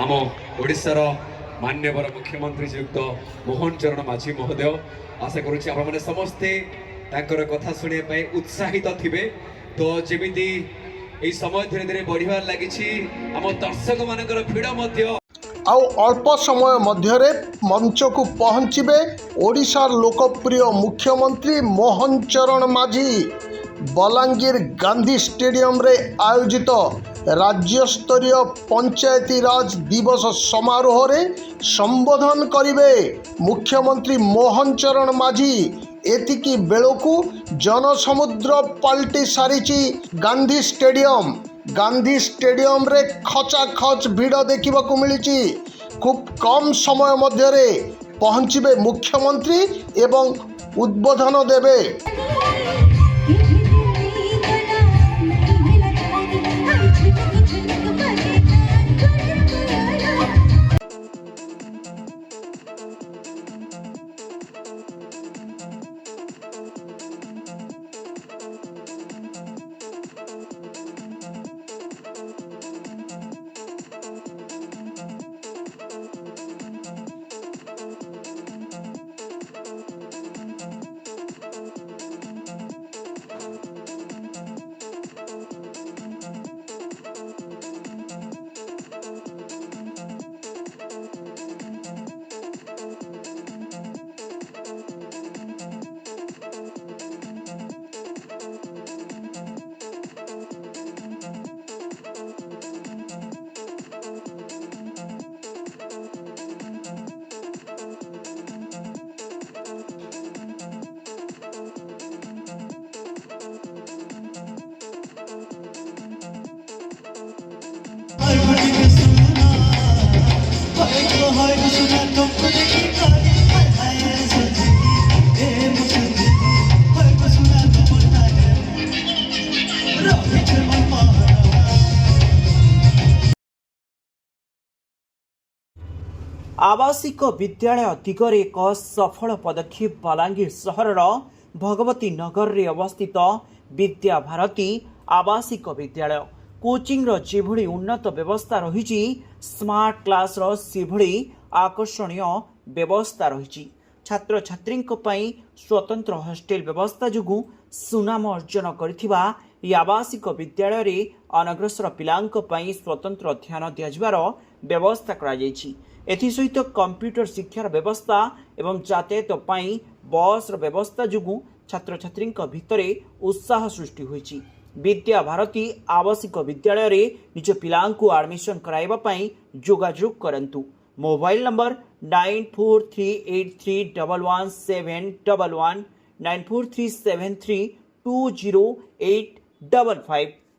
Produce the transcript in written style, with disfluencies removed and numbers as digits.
आम ओडिशार मान्यवर मुख्यमंत्री श्रीयुक्त मोहन चरण माझी महोदय आशा करुच्ची आपण समस्ते तांकर कथा शुणा उत्साहित थिबे। तो जेमिति एई समय धीरे धीरे बढ़िबार लागिछि आम दर्शक मानकर भिड़ मध्य आउ अल्प समय मध्य मंच को पहुँचे ओडिशार लोकप्रिय मुख्यमंत्री मोहन चरण माझी बलांगीर गांधी स्टेडियम रे आयोजित राज्य स्तरीय पंचायती राज दिवस समारोह रे संबोधन करिवे मुख्यमंत्री मोहन चरण माझी। एतिकी बेलू जनसमुद्र पलटि सारी गांधी स्टेडियम रे खचाखच भिड़ देखा मिली। खूब कम समय मध्य पहुँचे मुख्यमंत्री एवं उद्बोधन देवे। आवासिक विद्यालय दिगरे एक सफल पदक्षेप बलांगीर सहरर भगवती नगर रे अवस्थित विद्या भारती आवासिक विद्यालय कोचिंग रो जेभଳି उन्नत व्यवस्था रही स्मार्ट क्लास रो सेभଳି आकर्षणीय व्यवस्था रही छात्र छात्री स्वतंत्र हॉस्टेल व्यवस्था जुगु सुनाम अर्जन करिथिबा ई आवासिक विद्यालय रे अनग्रसर पिलांक पई स्वतंत्र ध्यान दियाजिबार व्यवस्था करा जायछि। एथि सहित कंप्यूटर शिक्षार व्यवस्था एवं यातायात पई बस व्यवस्था जुगु छात्र छात्री भितर उत्साह सृष्टि होइछि। विद्या भारती आवासिक विद्यालय रे निज पिलांकु एडमिशन कराइबा पई जोगाजोग करंतु। Mobile number 9438311711 9437320855।